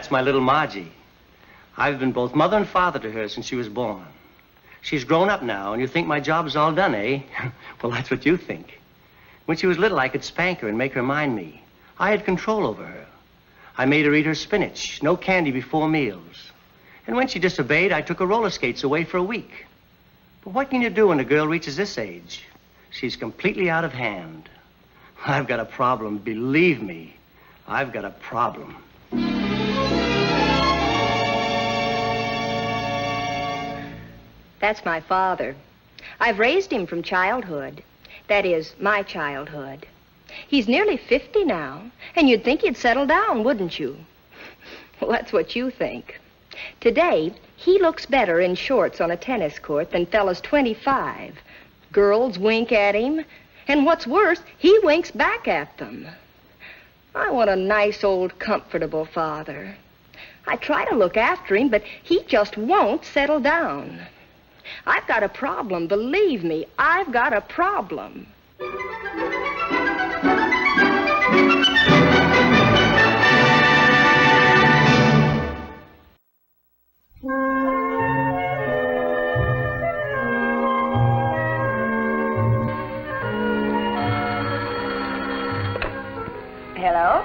That's my little Margie. I've been both mother and father to her since she was born. She's grown up now, and you think my job's all done, eh? Well, that's what you think. When she was little, I could spank her and make her mind me. I had control over her. I made her eat her spinach, no candy before meals. And when she disobeyed, I took her roller skates away for a week. But what can you do when a girl reaches this age? She's completely out of hand. I've got a problem, believe me. I've got a problem. That's my father. I've raised him from childhood. That is, my childhood. He's nearly 50 now, and you'd think he'd settle down, wouldn't you? Well, that's what you think. Today, he looks better in shorts on a tennis court than fellas 25. Girls wink at him, and what's worse, he winks back at them. I want a nice, old, comfortable father. I try to look after him, but he just won't settle down. I've got a problem, believe me, I've got a problem. Hello?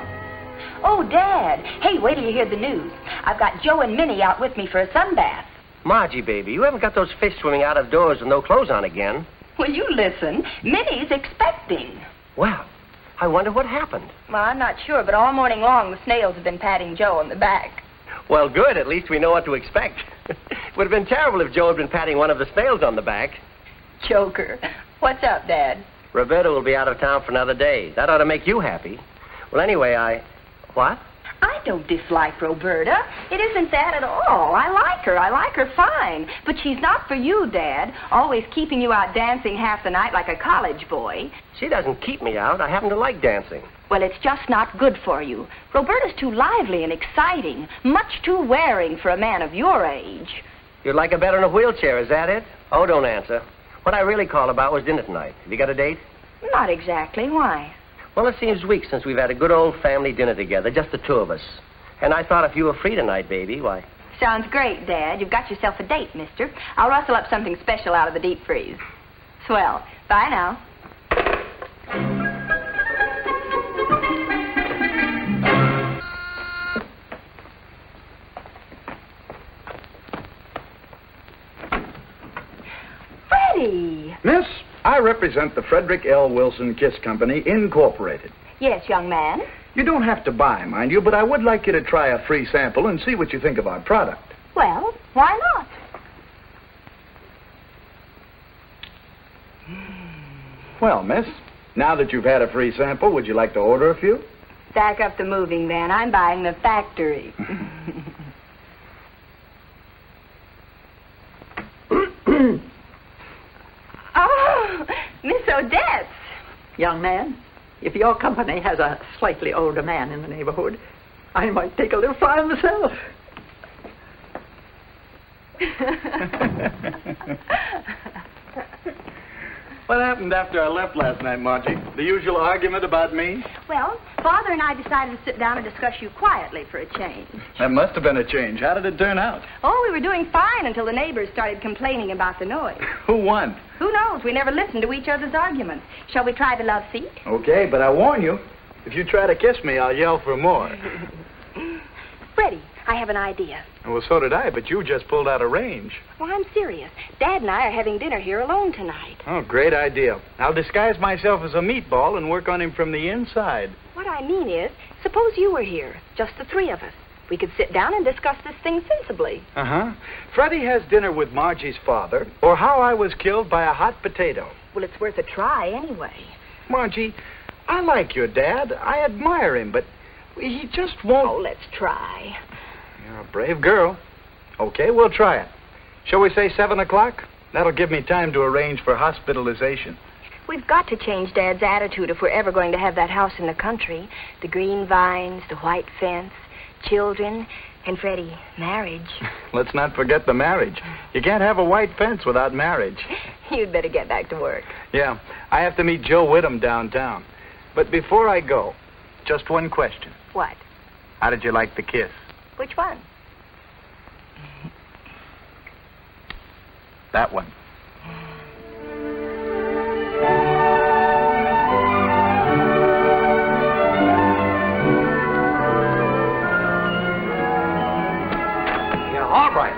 Oh, Dad. Hey, wait till you hear the news. I've got Joe and Minnie out with me for a sunbath. Margie, baby, you haven't got those fish swimming out of doors with no clothes on again. Will you listen? Minnie's expecting. Well, I wonder what happened. Well, I'm not sure, but all morning long the snails have been patting Joe on the back. Well, good. At least we know what to expect. It would have been terrible if Joe had been patting one of the snails on the back. Joker. What's up, Dad? Roberta will be out of town for another day. That ought to make you happy. Well, anyway, What? I don't dislike Roberta. It isn't that at all. I like her fine. But she's not for you, Dad. Always keeping you out dancing half the night like a college boy. She doesn't keep me out. I happen to like dancing. Well, it's just not good for you. Roberta's too lively and exciting. Much too wearing for a man of your age. You'd like her better in a wheelchair, is that it? Oh, don't answer. What I really called about was dinner tonight. Have you got a date? Not exactly. Why? Well, it seems weeks since we've had a good old family dinner together, just the two of us. And I thought if you were free tonight, baby, why... Sounds great, Dad. You've got yourself a date, mister. I'll rustle up something special out of the deep freeze. Swell. Bye now. Freddie! Miss, I represent the Frederick L. Wilson Kiss Company, Incorporated. Yes, young man. You don't have to buy, mind you, but I would like you to try a free sample and see what you think of our product. Well, why not? Well, miss, now that you've had a free sample, would you like to order a few? Back up the moving van. I'm buying the factory. Oh, Miss Odette. Young man, if your company has a slightly older man in the neighborhood, I might take a little fly myself. What happened after I left last night, Margie? The usual argument about me? Well, Father and I decided to sit down and discuss you quietly for a change. That must have been a change. How did it turn out? Oh, we were doing fine until the neighbors started complaining about the noise. Who won? Who knows? We never listened to each other's arguments. Shall we try the love seat? Okay, but I warn you, if you try to kiss me, I'll yell for more. Freddie, I have an idea. Well, so did I, but you just pulled out of range. Well, I'm serious. Dad and I are having dinner here alone tonight. Oh, great idea. I'll disguise myself as a meatball and work on him from the inside. What I mean is, suppose you were here, just the three of us. We could sit down and discuss this thing sensibly. Uh-huh. Freddie has dinner with Margie's father, or how I was killed by a hot potato. Well, it's worth a try anyway. Margie, I like your dad. I admire him, but he just won't... Oh, let's try. You're a brave girl. Okay, we'll try it. Shall we say 7 o'clock? That'll give me time to arrange for hospitalization. We've got to change Dad's attitude if we're ever going to have that house in the country. The green vines, the white fence, children, and Freddie, marriage. Let's not forget the marriage. You can't have a white fence without marriage. You'd better get back to work. Yeah, I have to meet Joe Whittam downtown. But before I go, just one question. What? How did you like the kiss? Which one? That one.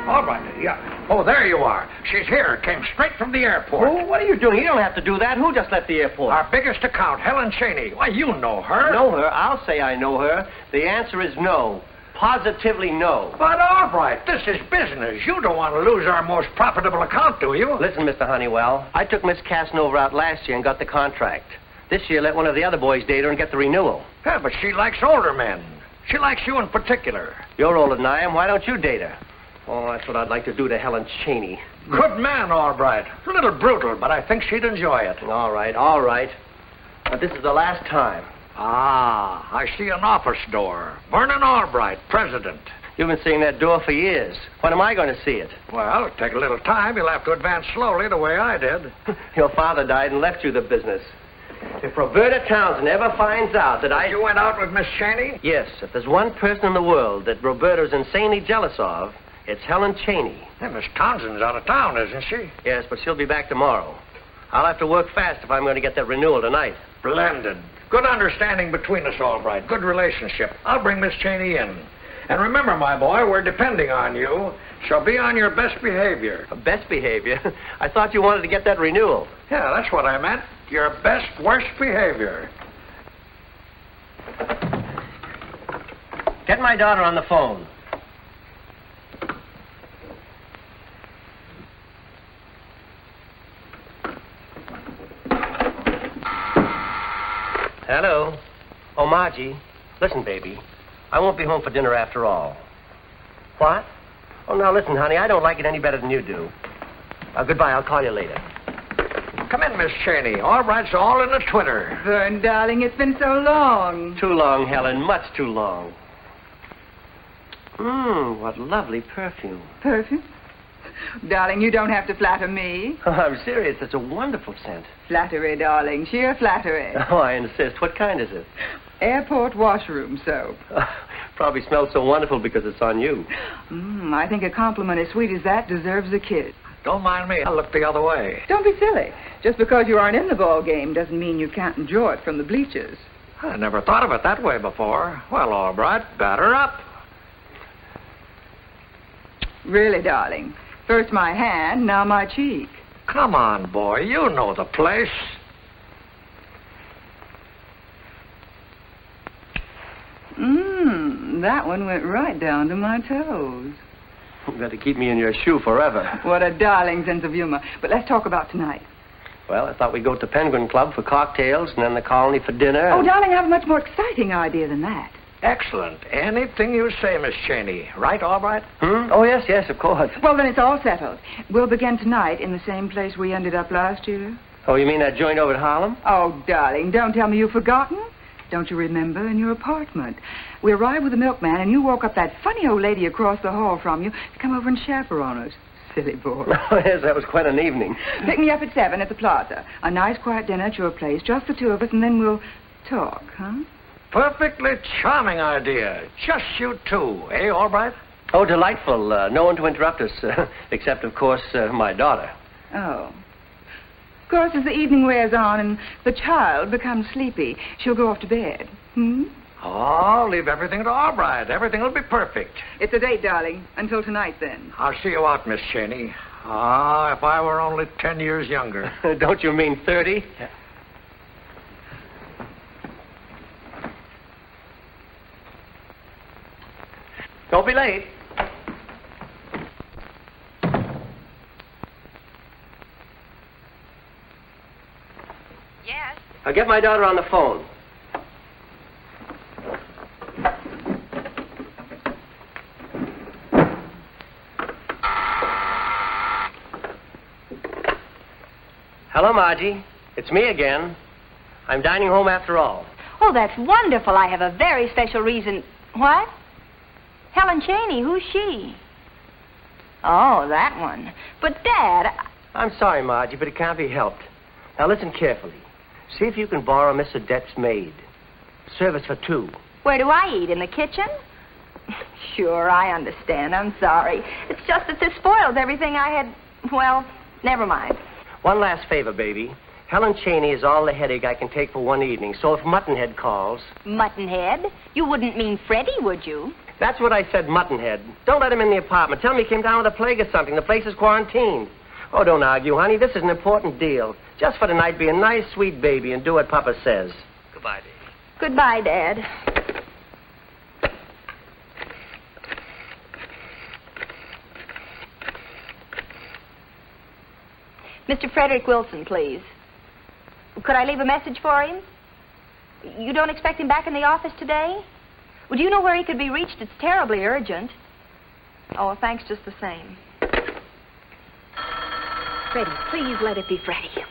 All right, yeah. Oh, there you are. She's here. Came straight from the airport. Oh, what are you doing? You don't have to do that. Who just left the airport? Our biggest account, Helen Cheney. Why, you know her. Know her? I'll say I know her. The answer is no. Positively no. But all right, this is business. You don't want to lose our most profitable account, do you? Listen, Mr. Honeywell, I took Miss Casanova out last year and got the contract. This year, let one of the other boys date her and get the renewal. Yeah, but she likes older men. She likes you in particular. You're older than I am. Why don't you date her? Oh, that's what I'd like to do to Helen Cheney. Good man, all right. A little brutal, but I think she'd enjoy it. All right. But this is the last time. Ah, I see an office door. Vernon Albright, president. You've been seeing that door for years. When am I going to see it? Well, it'll take a little time. You'll have to advance slowly the way I did. Your father died and left you the business. If Roberta Townsend ever finds out that You went out with Miss Cheney? Yes, if there's one person in the world that Roberta's insanely jealous of, it's Helen Cheney. Hey, Miss Townsend's out of town, isn't she? Yes, but she'll be back tomorrow. I'll have to work fast if I'm going to get that renewal tonight. Splendid. Good understanding between us, Albright. Good relationship. I'll bring Miss Cheney in. And remember, my boy, we're depending on you. So be on your best behavior. Best behavior? I thought you wanted to get that renewal. Yeah, that's what I meant. Your best, worst behavior. Get my daughter on the phone. Hello. Oh, Margie. Listen, baby. I won't be home for dinner after all. What? Oh, now listen, honey. I don't like it any better than you do. Goodbye. I'll call you later. Come in, Miss Cheney. Albright's all in the Twitter. Vern, darling, it's been so long. Too long, Helen. Much too long. What lovely perfume. Perfume? Darling, you don't have to flatter me. Oh, I'm serious. It's a wonderful scent. Flattery, darling. Sheer flattery. Oh, I insist. What kind is it? Airport washroom soap. Probably smells so wonderful because it's on you. I think a compliment as sweet as that deserves a kiss. Don't mind me. I'll look the other way. Don't be silly. Just because you aren't in the ball game doesn't mean you can't enjoy it from the bleachers. I never thought of it that way before. Well, Albright, batter up. Really, darling. First my hand, now my cheek. Come on, boy. You know the place. That one went right down to my toes. You better keep me in your shoe forever. What a darling sense of humor. But let's talk about tonight. Well, I thought we'd go to Penguin Club for cocktails and then the Colony for dinner. Oh, darling, I have a much more exciting idea than that. Excellent. Anything you say, Miss Cheney. Right, Albright? Oh, yes, of course. Well, then it's all settled. We'll begin tonight in the same place we ended up last year. Oh, you mean that joint over at Harlem? Oh, darling, don't tell me you've forgotten. Don't you remember, in your apartment? We arrived with the milkman, and you woke up that funny old lady across the hall from you to come over and chaperone us. Silly boy. Oh, yes, that was quite an evening. Pick me up at 7 at the plaza. A nice, quiet dinner at your place, just the two of us, and then we'll talk, huh? Perfectly charming idea. Just you two, eh, Albright? Oh, delightful. No one to interrupt us, except, of course, my daughter. Oh. Of course, as the evening wears on and the child becomes sleepy, she'll go off to bed. Oh, leave everything to Albright. Everything will be perfect. It's a date, darling. Until tonight, then. I'll see you out, Miss Cheney. Ah, if I were only 10 years younger. Don't you mean 30? Yeah. Don't be late. Yes. I'll get my daughter on the phone. Hello, Margie. It's me again. I'm dining home after all. Oh, that's wonderful. I have a very special reason. What? Helen Cheney, who's she? Oh, that one. But, Dad... I'm sorry, Margie, but it can't be helped. Now, listen carefully. See if you can borrow Miss Odette's maid. Service for two. Where do I eat? In the kitchen? Sure, I understand. I'm sorry. It's just that this spoils everything I had... Well, never mind. One last favor, baby. Helen Cheney is all the headache I can take for one evening, so if Muttonhead calls... Muttonhead? You wouldn't mean Freddie, would you? That's what I said, Muttonhead. Don't let him in the apartment. Tell him he came down with a plague or something. The place is quarantined. Oh, don't argue, honey. This is an important deal. Just for tonight, be a nice, sweet baby and do what Papa says. Goodbye, baby. Goodbye, Dad. Mr. Frederick Wilson, please. Could I leave a message for him? You don't expect him back in the office today? Well, do you know where he could be reached? It's terribly urgent. Oh, well, thanks just the same. Freddie, please let it be Freddie.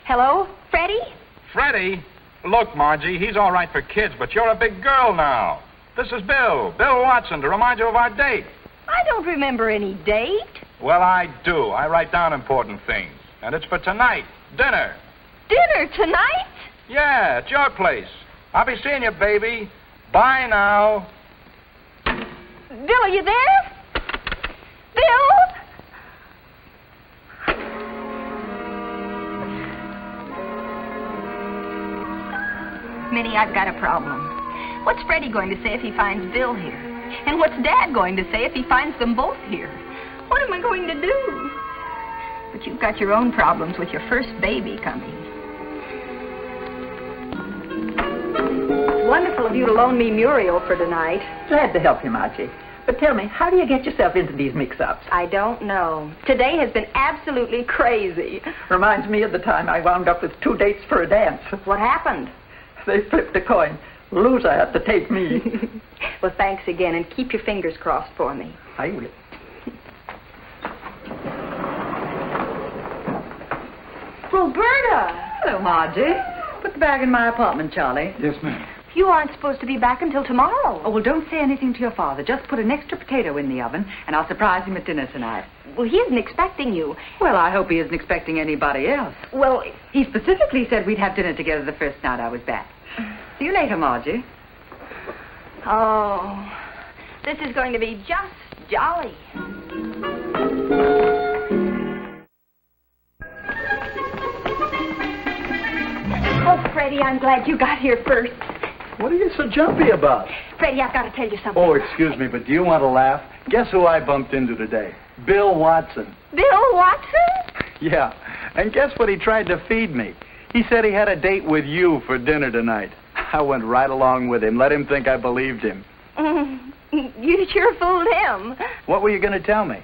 Hello, Freddie? Freddie? Look, Margie, he's all right for kids, but you're a big girl now. This is Bill Watson, to remind you of our date. I don't remember any date. Well, I do. I write down important things. And it's for tonight. Dinner. Dinner tonight? Yeah, at your place. I'll be seeing you, baby. Bye now. Bill, are you there? Bill? Minnie, I've got a problem. What's Freddie going to say if he finds Bill here? And what's Dad going to say if he finds them both here? What am I going to do? But you've got your own problems with your first baby coming. It's wonderful of you to loan me Muriel for tonight. Glad to help you, Margie. But tell me, how do you get yourself into these mix-ups? I don't know. Today has been absolutely crazy. Reminds me of the time I wound up with 2 dates for a dance. What happened? They flipped a coin. Loser had to take me. Well, thanks again, and keep your fingers crossed for me. I will. Roberta! Hello, Margie. Put the bag in my apartment, Charlie. Yes, ma'am. You aren't supposed to be back until tomorrow. Oh, well, don't say anything to your father. Just put an extra potato in the oven, and I'll surprise him at dinner tonight. Well, he isn't expecting you. Well, I hope he isn't expecting anybody else. Well, He specifically said we'd have dinner together the first night I was back. See you later, Margie. Oh, this is going to be just jolly. Oh, Freddie, I'm glad you got here first. What are you so jumpy about? Freddie, I've got to tell you something. Oh, excuse me, but do you want to laugh? Guess who I bumped into today? Bill Watson. Bill Watson? Yeah, and guess what he tried to feed me? He said he had a date with you for dinner tonight. I went right along with him, let him think I believed him. You sure fooled him. What were you going to tell me?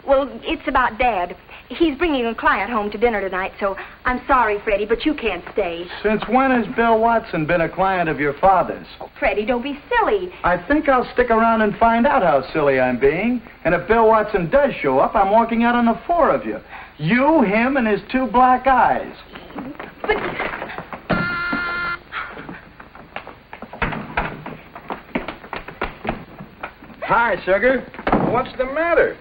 Well, it's about Dad. He's bringing a client home to dinner tonight, so I'm sorry, Freddie, but you can't stay. Since when has Bill Watson been a client of your father's? Freddie, don't be silly. I think I'll stick around and find out how silly I'm being. And if Bill Watson does show up, I'm walking out on the 4 of you. You, him, and his 2 black eyes. But... Hi, sugar. What's the matter?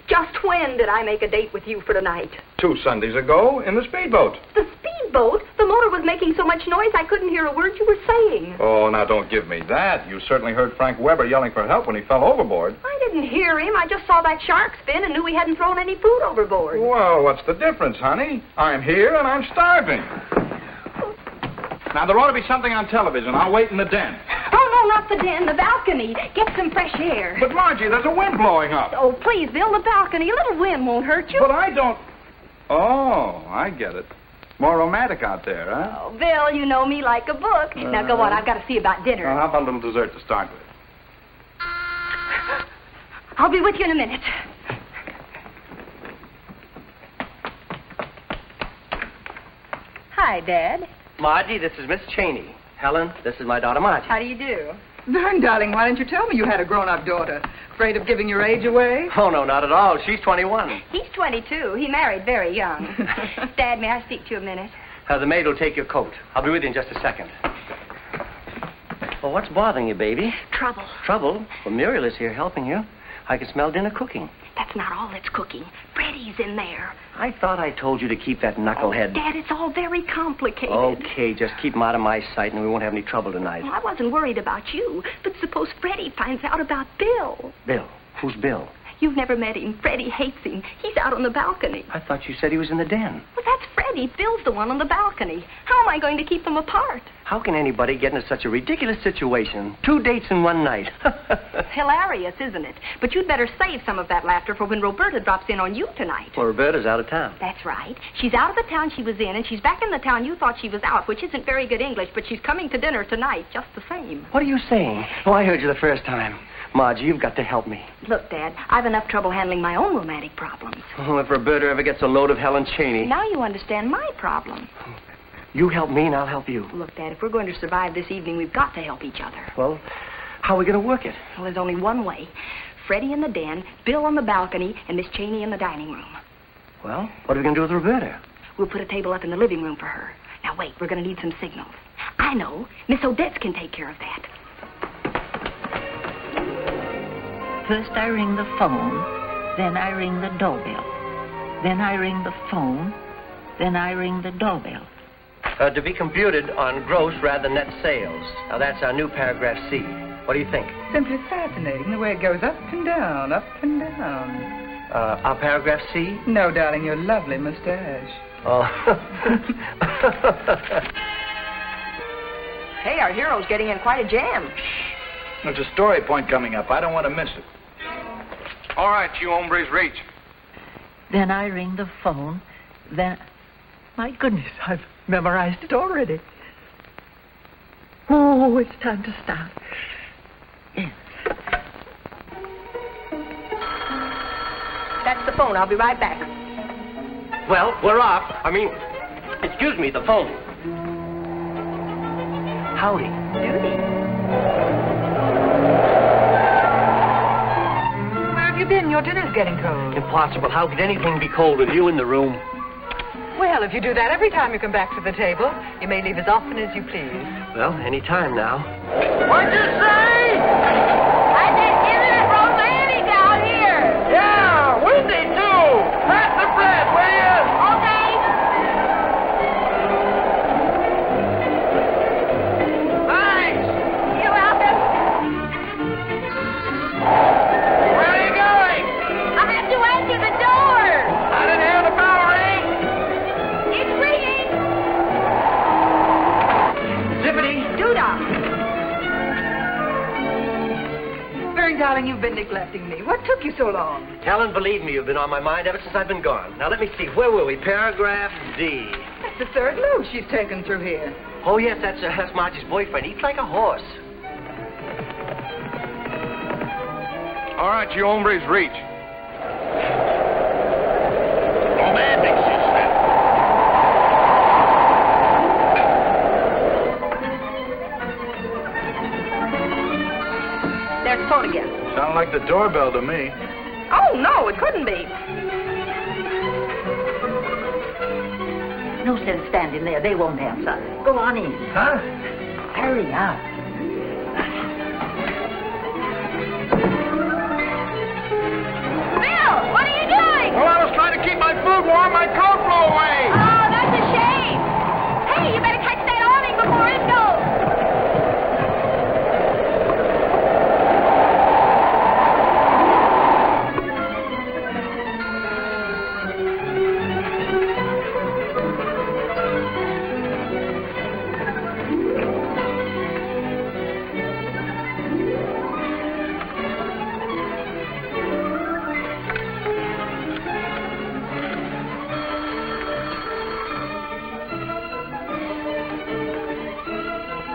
Just when did I make a date with you for tonight? 2 Sundays ago in the speedboat. The speedboat? The motor was making so much noise I couldn't hear a word you were saying. Oh, now don't give me that. You certainly heard Frank Weber yelling for help when he fell overboard. I didn't hear him. I just saw that shark spin and knew he hadn't thrown any food overboard. Well, what's the difference, honey? I'm here and I'm starving. Now, there ought to be something on television. I'll wait in the den. Oh, no, not the den, the balcony. Get some fresh air. But, Margie, there's a wind blowing up. Oh, please, Bill, the balcony. A little wind won't hurt you. But I don't... Oh, I get it. More romantic out there, huh? Oh, Bill, you know me like a book. Now, go on. I've got to see about dinner. Well, how about a little dessert to start with? I'll be with you in a minute. Hi, Dad. Margie, this is Miss Cheney. Helen, this is my daughter, Margie. How do you do? Vern, darling, why didn't you tell me you had a grown-up daughter? Afraid of giving your age away? Oh, no, not at all. She's 21. He's 22. He married very young. Dad, may I speak to you a minute? The maid will take your coat. I'll be with you in just a second. Well, what's bothering you, baby? Trouble. Trouble? Well, Muriel is here helping you. I can smell dinner cooking. That's not all that's cooking. Freddie's in there. I thought I told you to keep that knucklehead. Dad, it's all very complicated. Okay, just keep him out of my sight and we won't have any trouble tonight. Well, I wasn't worried about you, but suppose Freddie finds out about Bill. Bill? Who's Bill? You've never met him. Freddie hates him. He's out on the balcony. I thought you said he was in the den. Well, that's Freddie. Bill's the one on the balcony. How am I going to keep them apart? How can anybody get into such a ridiculous situation? 2 dates in one night. Hilarious, isn't it? But you'd better save some of that laughter for when Roberta drops in on you tonight. Well, Roberta's out of town. That's right. She's out of the town she was in, and she's back in the town you thought she was out, which isn't very good English, but she's coming to dinner tonight just the same. What are you saying? Oh, I heard you the first time. Margie, you've got to help me. Look, Dad, I've enough trouble handling my own romantic problems. Oh, if Roberta ever gets a load of Helen Cheney. Now you understand my problem. You help me and I'll help you. Look, Dad, if we're going to survive this evening, we've got to help each other. Well, how are we going to work it? Well, there's only one way. Freddie in the den, Bill on the balcony, and Miss Cheney in the dining room. Well, what are we going to do with Roberta? We'll put a table up in the living room for her. Now, wait, we're going to need some signals. I know. Miss Odette can take care of that. First I ring the phone, then I ring the doorbell. Then I ring the phone, then I ring the doorbell. To be computed on gross rather than net sales. Now, that's our new paragraph C. What do you think? Simply fascinating, the way it goes up and down, up and down. Our paragraph C? No, darling, your lovely mustache. Oh. Hey, our hero's getting in quite a jam. There's a story point coming up. I don't want to miss it. All right, you hombres, reach. Then I ring the phone, then... My goodness, I've memorized it already. Oh, it's time to start. Yes. That's the phone. I'll be right back. Well, we're off. Excuse me, the phone. Howdy. Duty. Where have you been? Your dinner's getting cold. Impossible. How could anything be cold with you in the room? Well, if you do that every time you come back to the table, you may leave as often as you please. Well, any time now. What'd you say? I said, isn't it romantic out here? Yeah, windy too. Pass the bread, will you? Okay. Thanks. You're welcome. Where are you going? I have to answer the door. I didn't hear the bell ring. It's ringing. Zippity. Doodah. Fern, darling, you've been neglecting me. What took you so long? Helen, believe me, you've been on my mind ever since I've been gone. Now, let me see. Where were we? Paragraph D. That's the third load she's taken through here. Oh, yes, that's Margie's boyfriend. Eats like a horse. All right, you hombres, reach. Romantic, she said. There's the phone again. Sound like the doorbell to me. Oh, no, it couldn't be. No sense standing there. They won't answer. Go on in. Huh? Hurry up. Bill, what are you doing? Well, I was trying to keep my food warm. My coat blew away. Oh, that's a shame. Hey, you better catch that awning before it goes.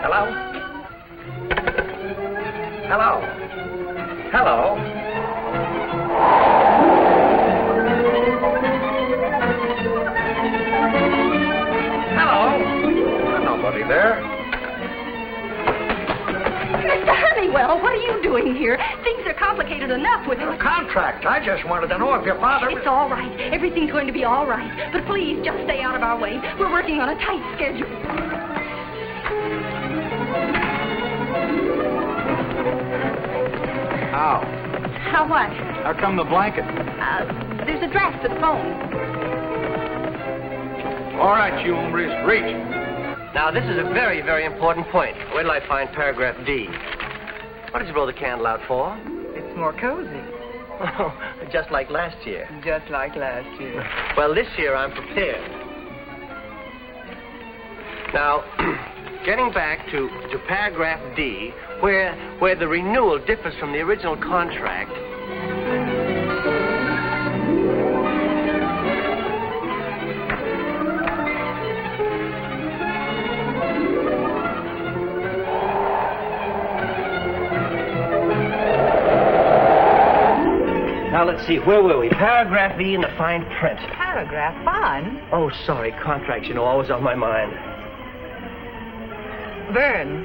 Hello? Hello? Hello? Hello. Nobody there. Mr. Honeywell, what are you doing here? Things are complicated enough with A contract. I just wanted to know if your father... It's all right. Everything's going to be all right. But please, just stay out of our way. We're working on a tight schedule. How? Now what? How come the blanket? There's a draft for the phone. All right, you hombres, reach. Now, this is a very, very important point. Where till I find paragraph D? What did you blow the candle out for? It's more cozy. Oh, just like last year. Just like last year. Well, this year I'm prepared. Now, getting back to paragraph D, where the renewal differs from the original contract. Now, let's see, where were we? Paragraph E in the fine print. Paragraph 5. Oh, sorry, contracts, always on my mind. Vern,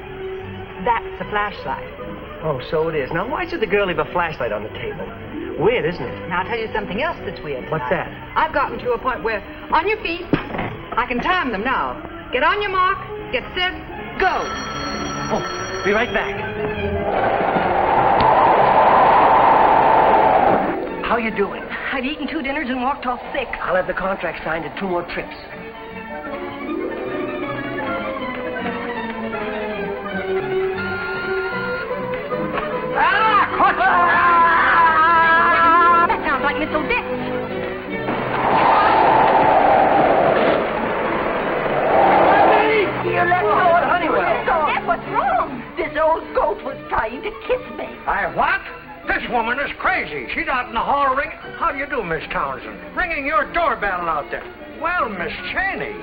that's a flashlight. Oh, so it is. Now, why should the girl leave a flashlight on the table? Weird, isn't it? Now, I'll tell you something else that's weird. What's that? I've gotten to a point where, on your feet, I can time them now. Get on your mark, get set, go. Oh, be right back. How you doing? I've eaten 2 dinners and walked off sick. I'll have the contract signed in 2 more trips. That sounds like Miss Odette. You let go of Honeywell. Odette, what's wrong? This old goat was trying to kiss me. What? This woman is crazy. She's out in the hall ringing. How do you do, Miss Townsend? Ringing your doorbell out there. Well, Miss Cheney.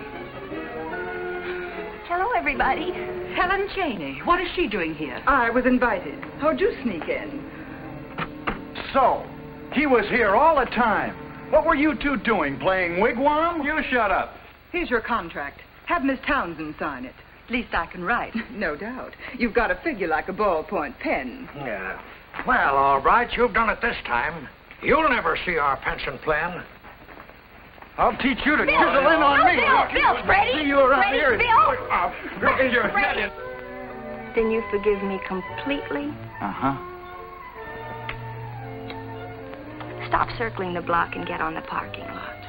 Hello, everybody. Helen Cheney, what is she doing here? I was invited. How'd you sneak in? So, he was here all the time. What were you two doing, playing wigwam? You shut up. Here's your contract. Have Miss Townsend sign it. At least I can write. No doubt. You've got a figure like a ballpoint pen. Yeah. Well, all right, you've done it this time. You'll never see our pension plan. I'll teach you to Bill! chisel in on me. Bill, Freddie! See you around Freddie, here. Bill! You're Then you forgive me completely? Uh-huh. Stop circling the block and get on the parking lot.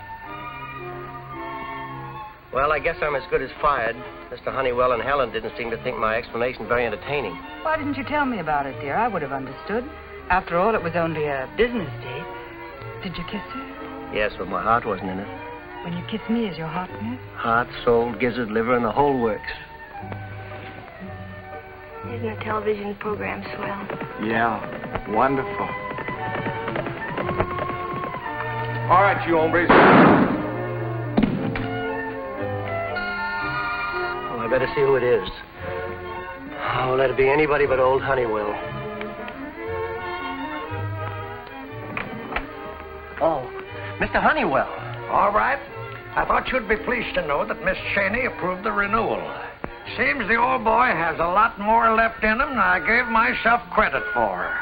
Well, I guess I'm as good as fired. Mr. Honeywell and Helen didn't seem to think my explanation very entertaining. Why didn't you tell me about it, dear? I would have understood. After all, it was only a business date. Did you kiss her? Yes, but my heart wasn't in it. When you kiss me, is your heart in it? Heart, soul, gizzard, liver, and the whole works. Isn't the television program swell? Yeah, wonderful. All right, you hombres. Oh, I better see who it is. Oh, let it be anybody but old Honeywell. Oh, Mr. Honeywell. All right. I thought you'd be pleased to know that Miss Cheney approved the renewal. Seems the old boy has a lot more left in him than I gave myself credit for.